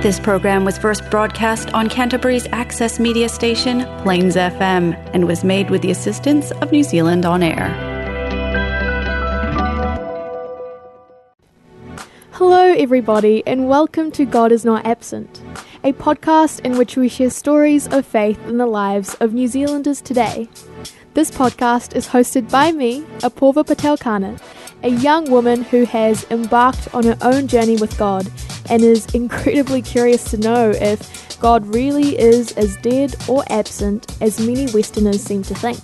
This program was first broadcast on Canterbury's access media station, Plains FM, and was made with the assistance of New Zealand On Air. Hello everybody, and welcome to God is Not Absent, a podcast in which we share stories of faith in the lives of New Zealanders today. This podcast is hosted by me, Apurva Patel-Kana, a young woman who has embarked on her own journey with God and is incredibly curious to know if God really is as dead or absent as many Westerners seem to think.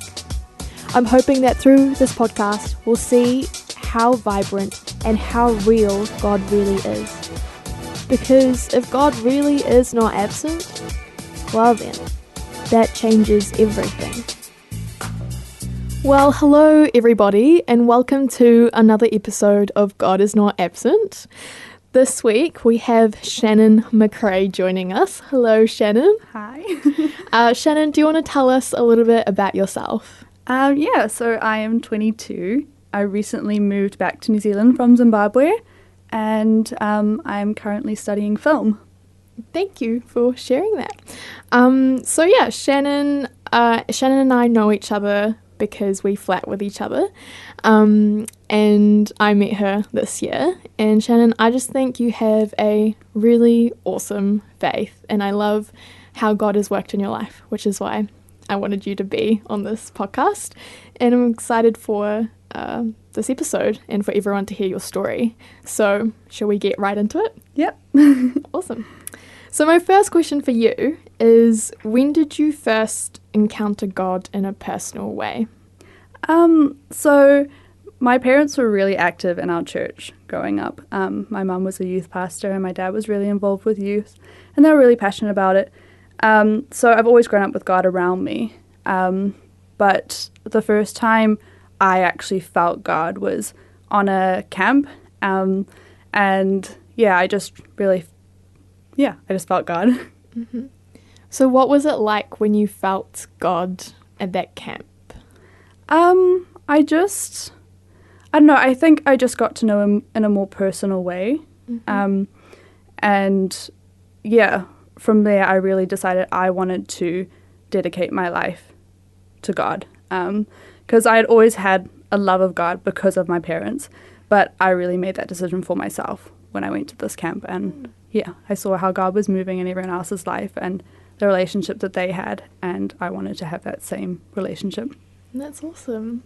I'm hoping that through this podcast we'll see how vibrant and how real God really is. Because if God really is not absent, well then, that changes everything. Well, hello everybody, and welcome to another episode of God is Not Absent. This week we have Shannon Macrae joining us. Hello, Shannon. Hi. Shannon, do you want to tell us a little bit about yourself? So I am 22. I recently moved back to New Zealand from Zimbabwe, and I'm currently studying film. Thank you for sharing that. Shannon and I know each other because we flat with each other, and I met her this year. And Shannon, I just think you have a really awesome faith, and I love how God has worked in your life, which is why I wanted you to be on this podcast. And I'm excited for this episode and for everyone to hear your story. So shall we get right into it? Yep. Awesome. So my first question for you is, when did you first encounter God in a personal way? So my parents were really active in our church growing up. My mum was a youth pastor and my dad was really involved with youth, and they were really passionate about it. So I've always grown up with God around me. But the first time I actually felt God was on a camp. I just felt God. Mm-hmm. So what was it like when you felt God at that camp? I don't know, I think I just got to know him in a more personal way. Mm-hmm. From there I really decided I wanted to dedicate my life to God. Because I had always had a love of God because of my parents, but I really made that decision for myself when I went to this camp. And I saw how God was moving in everyone else's life and the relationship that they had, and I wanted to have that same relationship. That's awesome.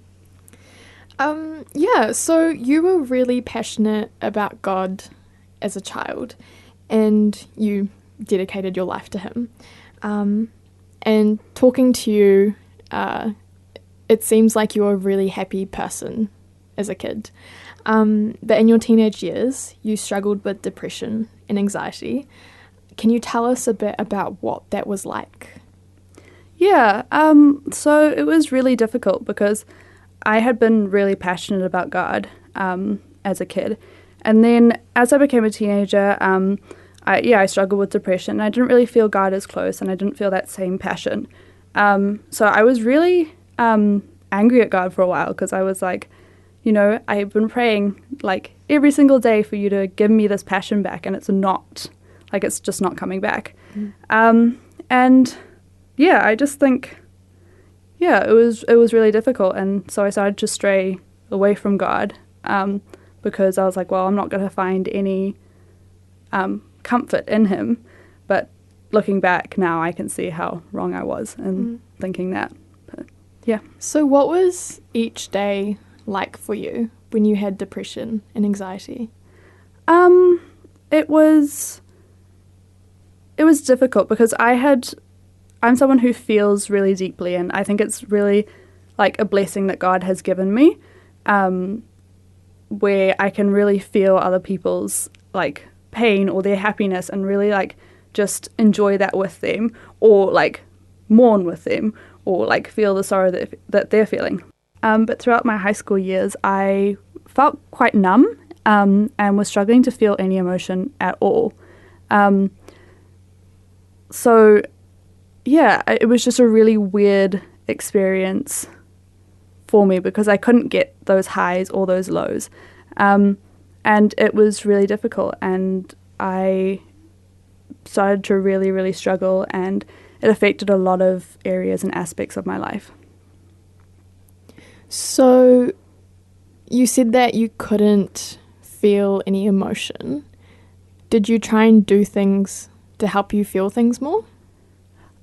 So you were really passionate about God as a child, and you dedicated your life to him. And talking to you, it seems like you're a really happy person as a kid. But in your teenage years, you struggled with depression and anxiety. Can you tell us a bit about what that was like? So it was really difficult because I had been really passionate about God as a kid. And then as I became a teenager, I struggled with depression. I didn't really feel God as close, and I didn't feel that same passion. So I was really angry at God for a while, because I was like, I've been praying like every single day for you to give me this passion back, and it's just not coming back. I just think, it was really difficult. And so I started to stray away from God, because I was like, well, I'm not going to find any comfort in him. But looking back now, I can see how wrong I was in thinking that. But, yeah. So what was each day like for you when you had depression and anxiety? It was difficult because I'm someone who feels really deeply, and I think it's really like a blessing that God has given me, where I can really feel other people's like pain or their happiness and really like just enjoy that with them, or like mourn with them, or like feel the sorrow that they're feeling. But throughout my high school years, I felt quite numb and was struggling to feel any emotion at all. It was just a really weird experience for me because I couldn't get those highs or those lows. And it was really difficult. And started to really, really struggle, and it affected a lot of areas and aspects of my life. So you said that you couldn't feel any emotion. Did you try and do things to help you feel things more?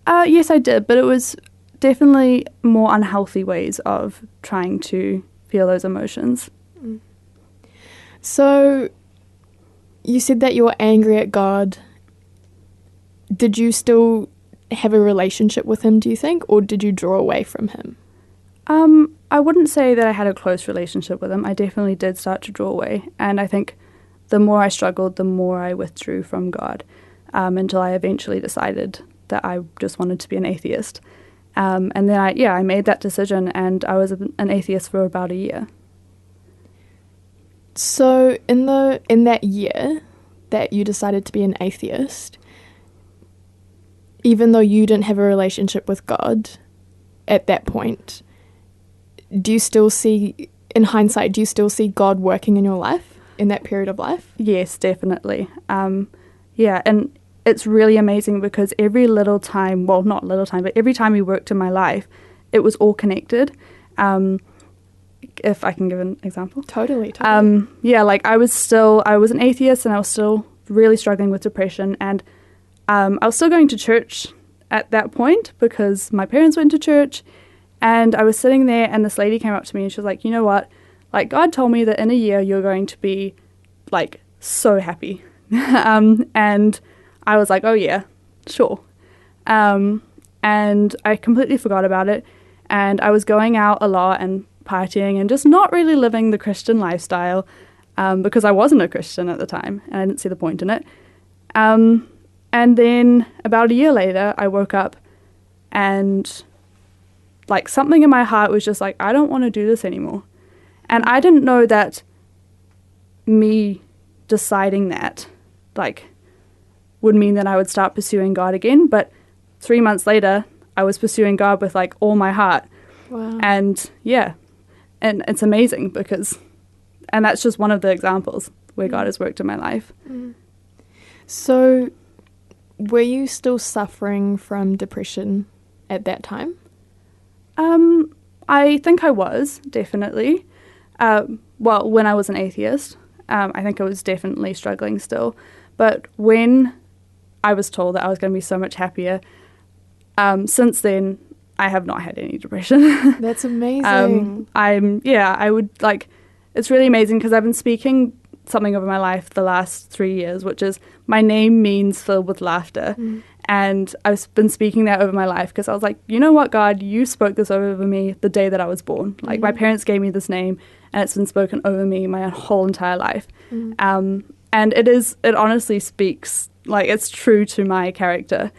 Yes, I did, but it was definitely more unhealthy ways of trying to feel those emotions. So you said that you were angry at God. Did you still have a relationship with him, do you think, or did you draw away from him? I wouldn't say that I had a close relationship with him. I definitely did start to draw away, and I think the more I struggled, the more I withdrew from God, until I eventually decided that I just wanted to be an atheist. And then I made that decision, and I was an atheist for about a year. So in that year that you decided to be an atheist, even though you didn't have a relationship with God at that point, do you still see, in hindsight, do you still see God working in your life in that period of life? Yes, definitely. And it's really amazing because every little time, well, not little time, but every time he worked in my life, it was all connected. If I can give an example. Totally. Like I was an atheist, and I was still really struggling with depression, and I was still going to church at that point because my parents went to church, and I was sitting there, and this lady came up to me and she was like, you know what, like God told me that in a year you're going to be like so happy. And I was like, oh yeah, sure. And I completely forgot about it, and I was going out a lot and partying and just not really living the Christian lifestyle, because I wasn't a Christian at the time and I didn't see the point in it. And then about a year later, I woke up and like something in my heart was just like, I don't want to do this anymore. And I didn't know that me deciding that like would mean that I would start pursuing God again. But 3 months later, I was pursuing God with like all my heart. Wow. And yeah, and it's amazing because, and that's just one of the examples where God has worked in my life. So were you still suffering from depression at that time? I think I was, definitely. Well, when I was an atheist, I think I was definitely struggling still. But when I was told that I was going to be so much happier, since then, I have not had any depression. That's amazing. I would like, it's really amazing because I've been speaking something over my life the last 3 years, which is my name means filled with laughter. And I've been speaking that over my life because I was like, you know what, God, you spoke this over me the day that I was born. Like my parents gave me this name and it's been spoken over me my whole entire life. And it honestly speaks, like it's true to my character.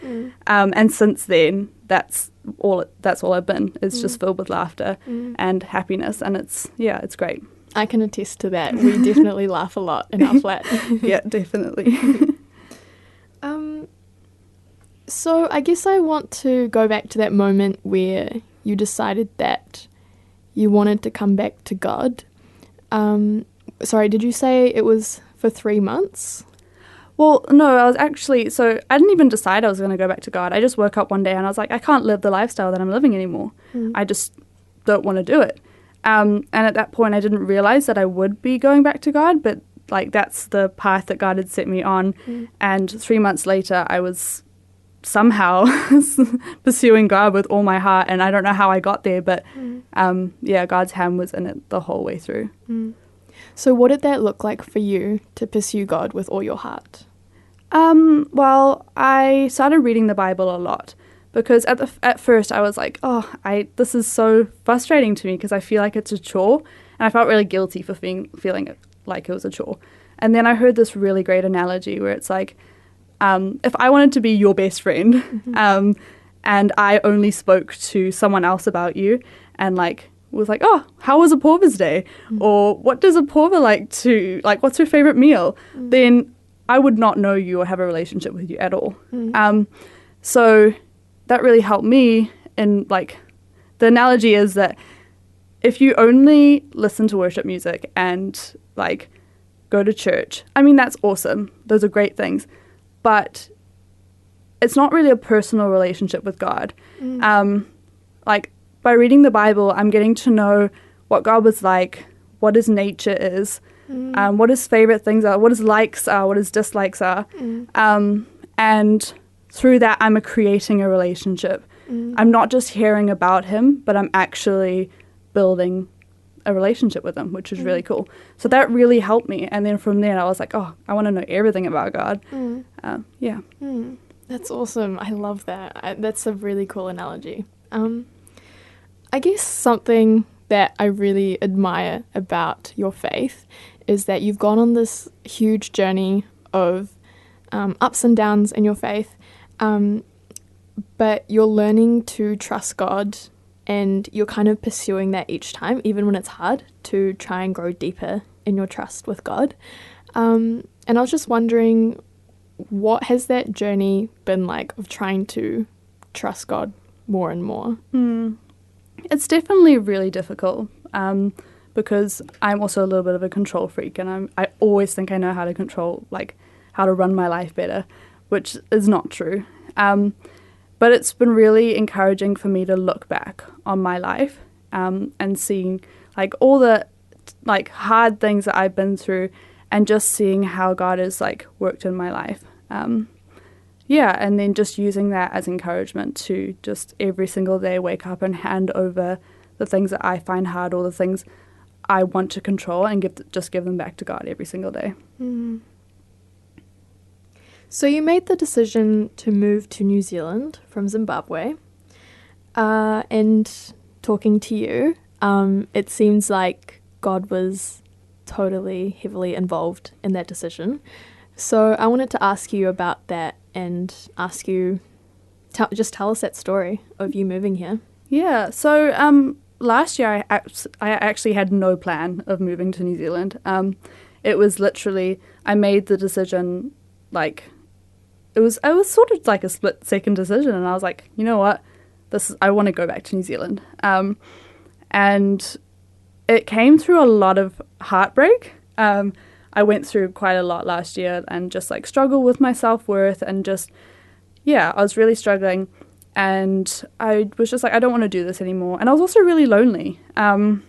And since then, that's all I've been. It's just filled with laughter and happiness, and it's great. I can attest to that. We definitely laugh a lot in our flat. Yeah, definitely. So I guess I want to go back to that moment where you decided that you wanted to come back to God. Sorry, did you say it was for 3 months? Well, no, I didn't even decide I was going to go back to God. I just woke up one day and I was like, I can't live the lifestyle that I'm living anymore. I just don't want to do it. And at that point, I didn't realize that I would be going back to God, but like that's the path that God had set me on. And 3 months later, I was somehow pursuing God with all my heart, and I don't know how I got there, but God's hand was in it the whole way through. So what did that look like for you to pursue God with all your heart? Well, I started reading the Bible a lot because at first I was like, this is so frustrating to me because I feel like it's a chore, and I felt really guilty for feeling like it was a chore. And then I heard this really great analogy where it's like, if I wanted to be your best friend, and I only spoke to someone else about you, and like was like, oh, how was a Porva's day? Or what does a Porva like to, like, what's her favorite meal? Then I would not know you or have a relationship with you at all. So that really helped me. And like, the analogy is that if you only listen to worship music and like go to church, I mean, that's awesome. Those are great things. But it's not really a personal relationship with God. Like, by reading the Bible, I'm getting to know what God was like, what his nature is, what his favorite things are, what his likes are, what his dislikes are. And through that, I'm creating a relationship. I'm not just hearing about him, but I'm actually building a relationship with him, which is really cool. So that really helped me. And then from there, I was like, oh, I want to know everything about God. That's awesome. I love that. That's a really cool analogy. I guess something that I really admire about your faith is that you've gone on this huge journey of ups and downs in your faith, but you're learning to trust God, and you're kind of pursuing that each time, even when it's hard, to try and grow deeper in your trust with God. And I was just wondering, what has that journey been like of trying to trust God more and more? It's definitely really difficult because I'm also a little bit of a control freak, and I always think I know how to control, like, how to run my life better, which is not true. But it's been really encouraging for me to look back on my life and seeing, like, all the, like, hard things that I've been through, and just seeing how God has, like, worked in my life. And then just using that as encouragement to just every single day wake up and hand over the things that I find hard or the things I want to control and give them back to God every single day. So you made the decision to move to New Zealand from Zimbabwe, and talking to you, it seems like God was totally heavily involved in that decision. So I wanted to ask you about that and ask you, just tell us that story of you moving here. Yeah, so last year I actually had no plan of moving to New Zealand. It was literally, I made the decision, like, it was sort of like a split-second decision, and I was like, you know what, I want to go back to New Zealand. And it came through a lot of heartbreak. I went through quite a lot last year and just, like, struggled with my self-worth and just, I was really struggling. And I was just like, I don't want to do this anymore. And I was also really lonely. And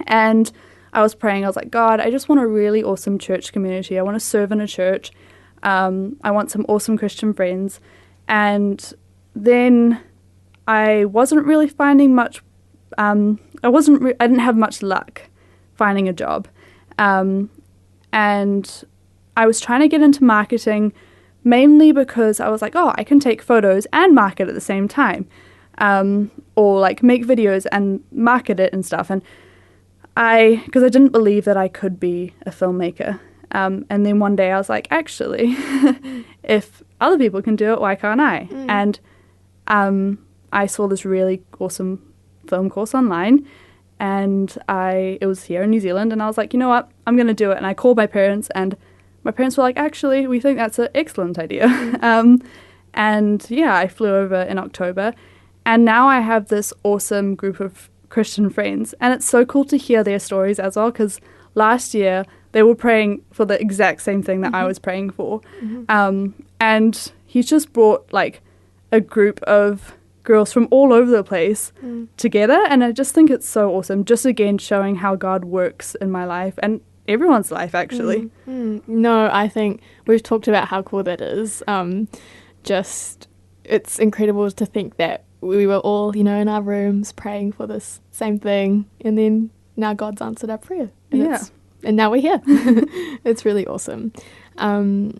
I was praying. I was like, God, I just want a really awesome church community. I want to serve in a church. I want some awesome Christian friends. And then I wasn't really finding much. I didn't have much luck finding a job. And I was trying to get into marketing, mainly because I was like, oh, I can take photos and market at the same time, or, like, make videos and market it and stuff. And because I didn't believe that I could be a filmmaker. And then one day I was like, actually, if other people can do it, why can't I? And I saw this really awesome film course online, and it was here in New Zealand, and I was like, you know what, I'm going to do it. And I called my parents, and my parents were like, actually, we think that's an excellent idea. I flew over in October, and now I have this awesome group of Christian friends, and it's so cool to hear their stories as well, because last year they were praying for the exact same thing that I was praying for. And he's just brought, like, a group of girls from all over the place together, and I just think it's so awesome, just again showing how God works in my life and everyone's life, actually. No, I think we've talked about how cool that is. Just, it's incredible to think that we were all, in our rooms praying for this same thing, and then now God's answered our prayer. And now we're here. It's really awesome. I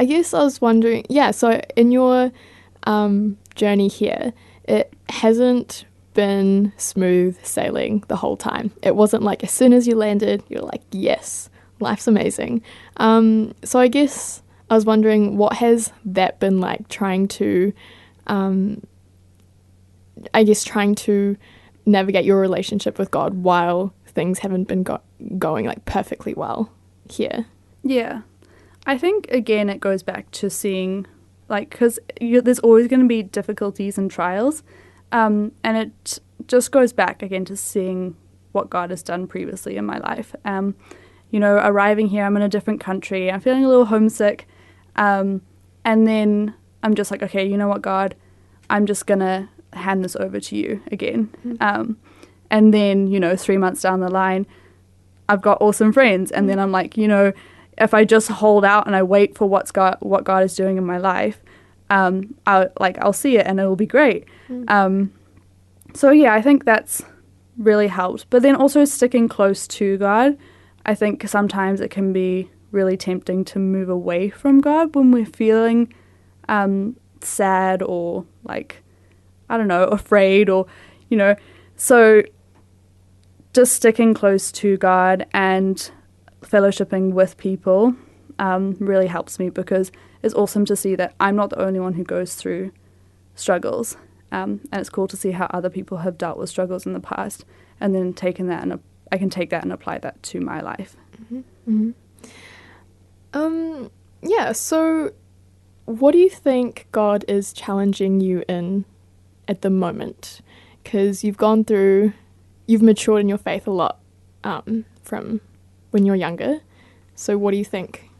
guess I was wondering, so in your journey here, it hasn't been smooth sailing the whole time. It wasn't like as soon as you landed, you're like, yes, life's amazing. So I guess I was wondering, what has that been like, trying to navigate your relationship with God while things haven't been going like perfectly well here? Yeah. I think, again, it goes back to seeing, like, because there's always going to be difficulties and trials, and it just goes back, again, to seeing what God has done previously in my life. Arriving here, I'm in a different country, I'm feeling a little homesick, and then I'm just like, okay, you know what, God, I'm just going to hand this over to you again. And then, 3 months down the line, I've got awesome friends. And then I'm like, if I just hold out and I wait for what God is doing in my life, I'll see it and it'll be great. So yeah, I think that's really helped. But then also sticking close to God, I think sometimes it can be really tempting to move away from God when we're feeling sad or like, I don't know, afraid or, so just sticking close to God and fellowshipping with people really helps me, because it's awesome to see that I'm not the only one who goes through struggles. And it's cool to see how other people have dealt with struggles in the past, and then I can take that and apply that to my life. Yeah, so what do you think God is challenging you in at the moment? Because you've matured in your faith a lot from when you're younger. So what do you think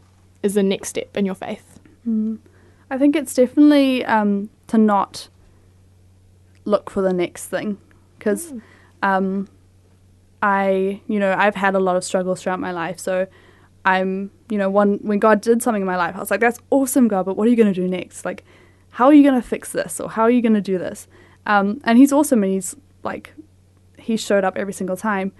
is the next step in your faith? I think it's definitely to not look for the next thing, because I've had a lot of struggles throughout my life. So I'm, when God did something in my life, I was like, that's awesome, God, but what are you going to do next? Like, how are you going to fix this? Or how are you going to do this? And he's awesome, and he showed up every single time.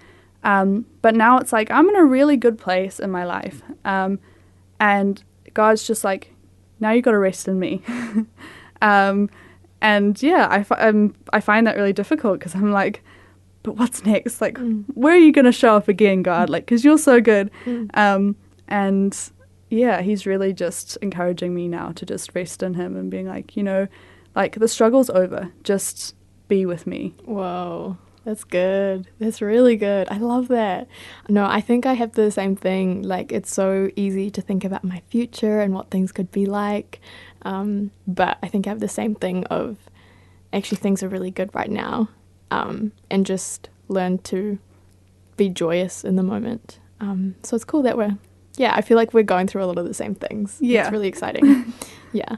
But now it's like, I'm in a really good place in my life. And God's just like, now you got to rest in me. And yeah, I find that really difficult, because I'm like, but what's next? Like, where are you going to show up again, God? Like, because you're so good. And yeah, he's really just encouraging me now to just rest in him and being like, like, the struggle's over. Just be with me. Whoa, that's good. That's really good. I love that. No, I think I have the same thing. Like, it's so easy to think about my future and what things could be like. But I think I have the same thing of actually things are really good right now. And just learn to be joyous in the moment. So it's cool that I feel like we're going through a lot of the same things. Yeah. It's really exciting. Yeah.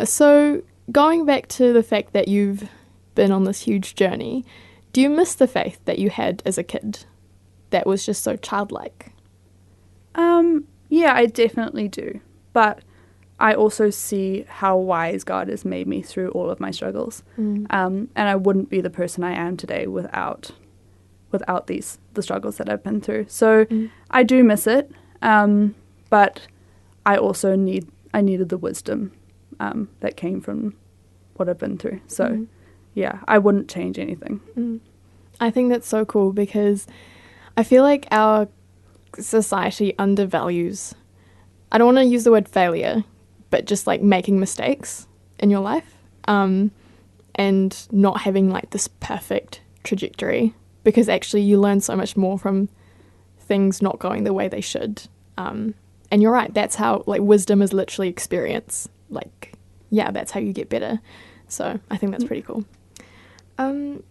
So going back to the fact that you've been on this huge journey, do you miss the faith that you had as a kid that was just so childlike? Yeah, I definitely do. But I also see how wise God has made me through all of my struggles. And I wouldn't be the person I am today without the struggles that I've been through. So I do miss it. But I also needed the wisdom that came from what I've been through. So yeah, I wouldn't change anything. I think that's so cool, because I feel like our society undervalues, I don't want to use the word failure, but just like making mistakes in your life, and not having like this perfect trajectory, because actually you learn so much more from things not going the way they should. And you're right, that's how, like, wisdom is literally experience. Like, yeah, that's how you get better. So I think that's pretty cool. I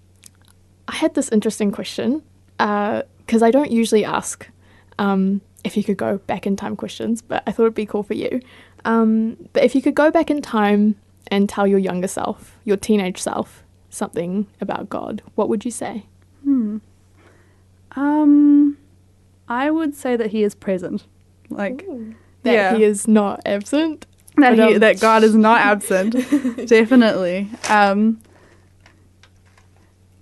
had this interesting question, because I don't usually ask if you could go back in time questions, but I thought it'd be cool for you. But if you could go back in time and tell your younger self, your teenage self, something about God, what would you say? I would say that he is present. Like, That he is not absent. That God is not absent. Definitely.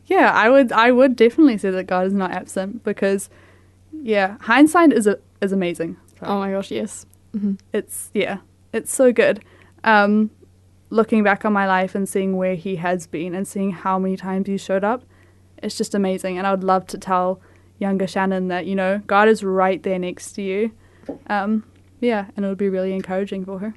Yeah, I would definitely say that God is not absent, because yeah, hindsight is amazing. Sorry. Oh my gosh, yes. It's so good. Looking back on my life and seeing where he has been and seeing how many times he showed up, it's just amazing. And I would love to tell younger Shannon that, God is right there next to you. And it would be really encouraging for her.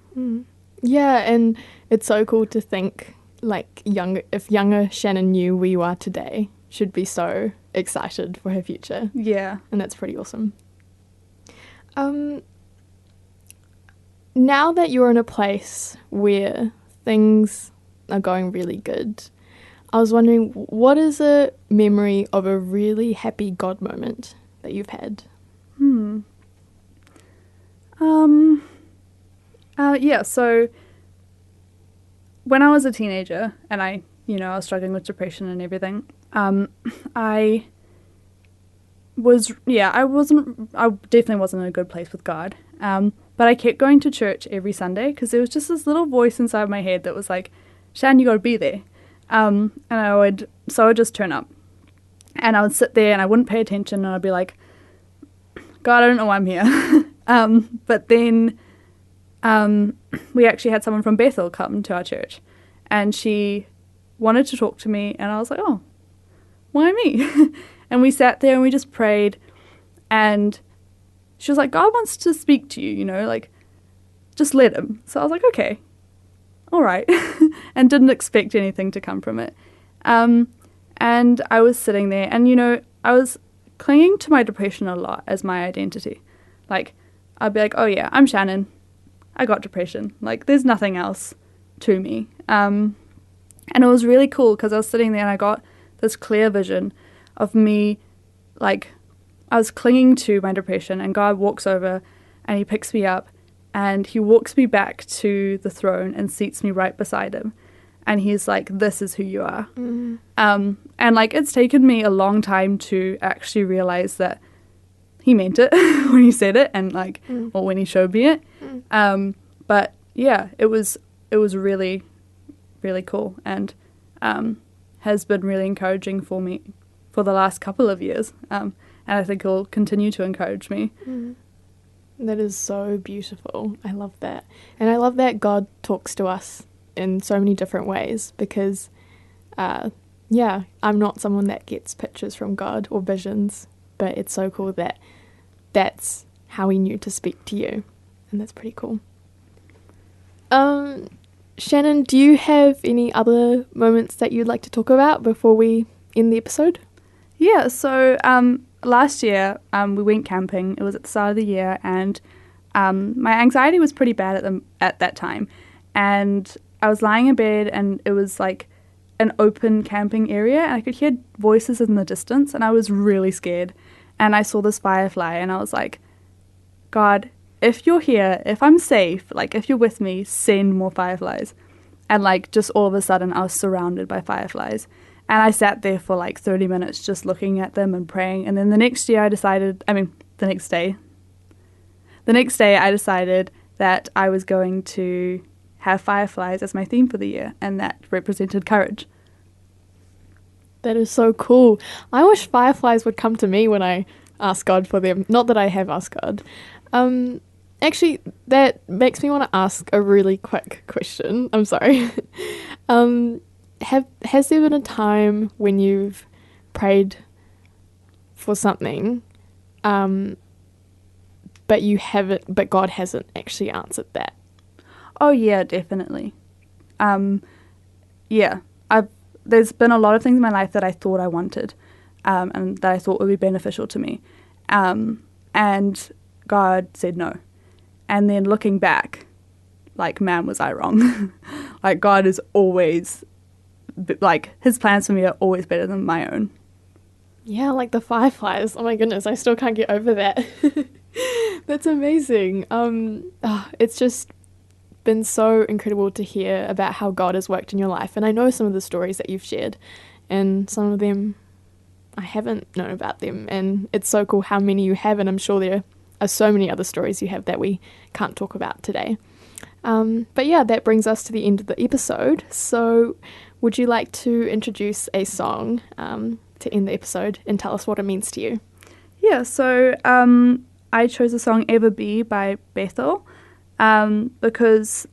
Yeah, and it's so cool to think, like, if younger Shannon knew where you are today, she'd be so excited for her future. Yeah. And that's pretty awesome. Now that you're in a place where things are going really good, I was wondering, what is a memory of a really happy God moment that you've had? So when I was a teenager and I was struggling with depression and everything, I definitely wasn't in a good place with God. But I kept going to church every Sunday because there was just this little voice inside my head that was like, Shan, you got to be there. And I would just turn up. And I would sit there and I wouldn't pay attention and I'd be like, God, I don't know why I'm here. But then we actually had someone from Bethel come to our church and she wanted to talk to me and I was like, oh, why me? And we sat there and we just prayed and she was like, God wants to speak to you, like, just let him. So I was like, okay, all right. And didn't expect anything to come from it. And I was sitting there and, I was clinging to my depression a lot as my identity. Like, I'd be like, oh yeah, I'm Shannon. I got depression. Like, there's nothing else to me. And it was really cool because I was sitting there and I got this clear vision of me, like, I was clinging to my depression and God walks over and he picks me up and he walks me back to the throne and seats me right beside him. And he's like, this is who you are. Mm. And like, it's taken me a long time to actually realize that he meant it when he said it and like, or when he showed me it. But yeah, it was really, really cool and has been really encouraging for me for the last couple of years. And I think it will continue to encourage me. That is so beautiful. I love that. And I love that God talks to us in so many different ways because, I'm not someone that gets pictures from God or visions, but it's so cool that that's how he knew to speak to you. And that's pretty cool. Shannon, do you have any other moments that you'd like to talk about before we end the episode? Yeah, so last year we went camping. It was at the start of the year and my anxiety was pretty bad at that time. And I was lying in bed and it was like an open camping area and I could hear voices in the distance and I was really scared. And I saw this firefly and I was like, God, if you're here, if I'm safe, like if you're with me, send more fireflies. And like just all of a sudden I was surrounded by fireflies. And I sat there for like 30 minutes just looking at them and praying. And then the next day I decided that I was going to have fireflies as my theme for the year. And that represented courage. That is so cool. I wish fireflies would come to me when I ask God for them. Not that I have asked God. Actually, that makes me want to ask a really quick question. I'm sorry. Has there been a time when you've prayed for something, but God hasn't actually answered that? Oh yeah, definitely. There's been a lot of things in my life that I thought I wanted, and that I thought would be beneficial to me, and God said no. And then looking back, like, man, was I wrong? Like, God is always, like, his plans for me are always better than my own. Yeah, like the fireflies. Oh my goodness, I still can't get over that. That's amazing. It's just been so incredible to hear about how God has worked in your life. And I know some of the stories that you've shared, and some of them I haven't known about them. And it's so cool how many you have, and I'm sure there are so many other stories you have that we can't talk about today. But yeah, that brings us to the end of the episode. So would you like to introduce a song to end the episode and tell us what it means to you? Yeah, so I chose the song Ever Be by Bethel because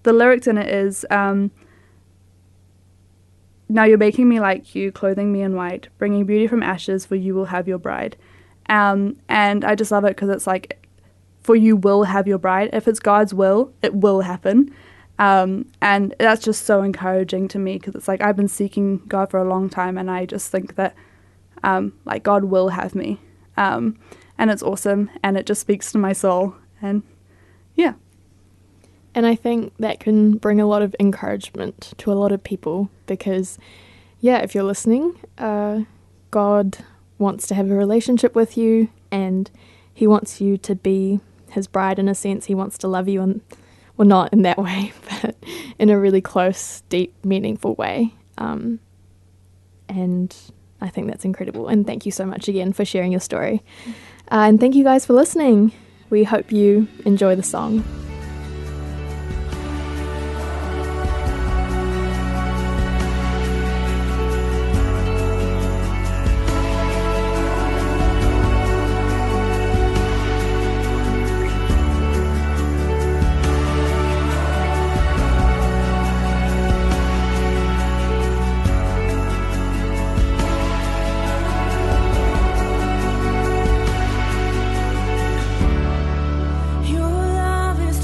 the lyrics in it is, now you're making me like you, clothing me in white, bringing beauty from ashes, for you will have your bride. And I just love it because it's like, for you will have your bride. If it's God's will, it will happen. And that's just so encouraging to me because it's like I've been seeking God for a long time and I just think that like God will have me. And it's awesome and it just speaks to my soul. And yeah. And I think that can bring a lot of encouragement to a lot of people because, yeah, if you're listening, God wants to have a relationship with you and he wants you to be his bride in a sense. He wants to love you and Well, not in that way, but in a really close, deep, meaningful way. And I think that's incredible. And thank you so much again for sharing your story. And thank you guys for listening. We hope you enjoy the song. Your love is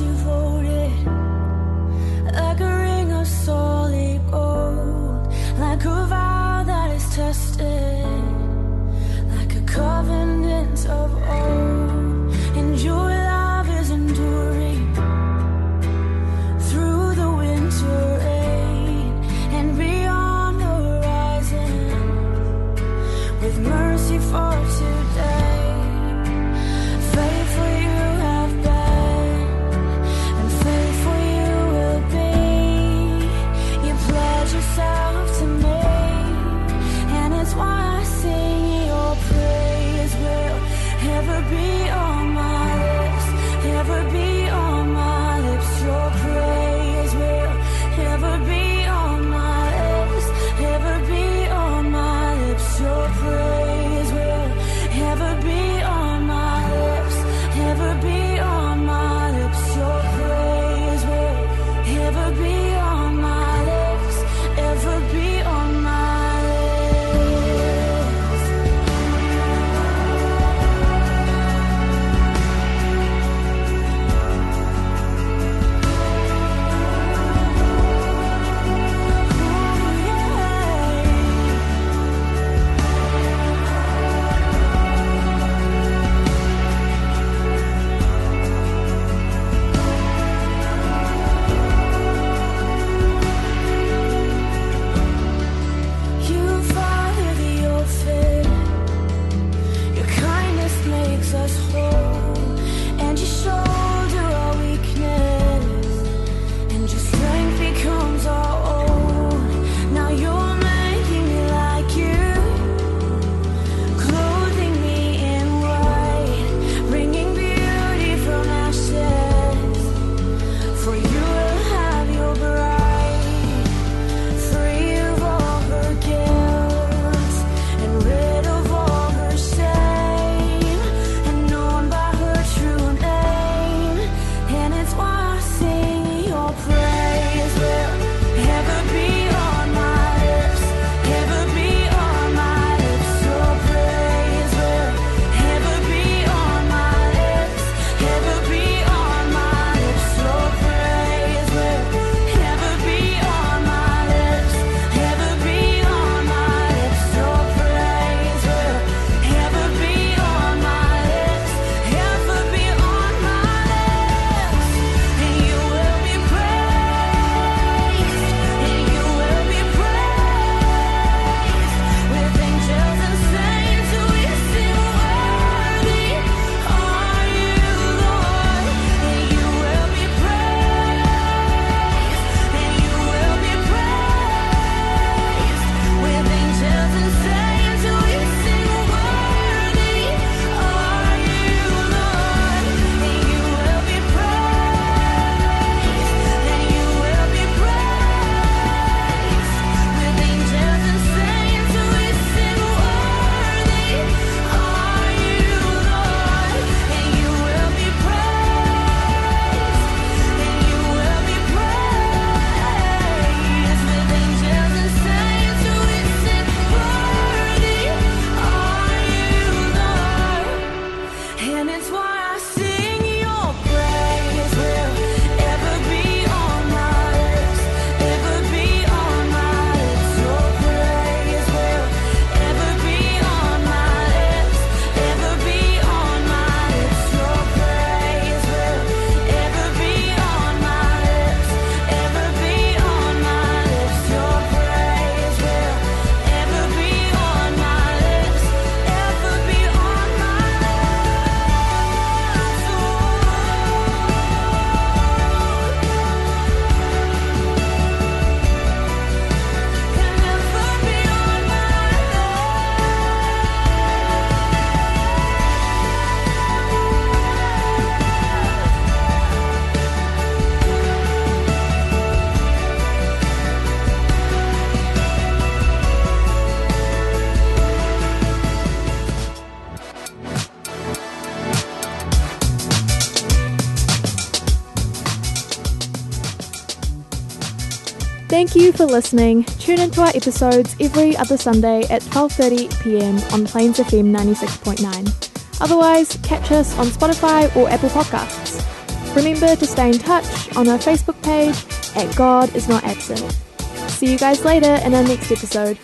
Thank you for listening. Tune into our episodes every other Sunday at 12:30 p.m. on Plains FM 96.9. Otherwise, catch us on Spotify or Apple Podcasts. Remember to stay in touch on our Facebook page at God Is Not Absent. See you guys later in our next episode.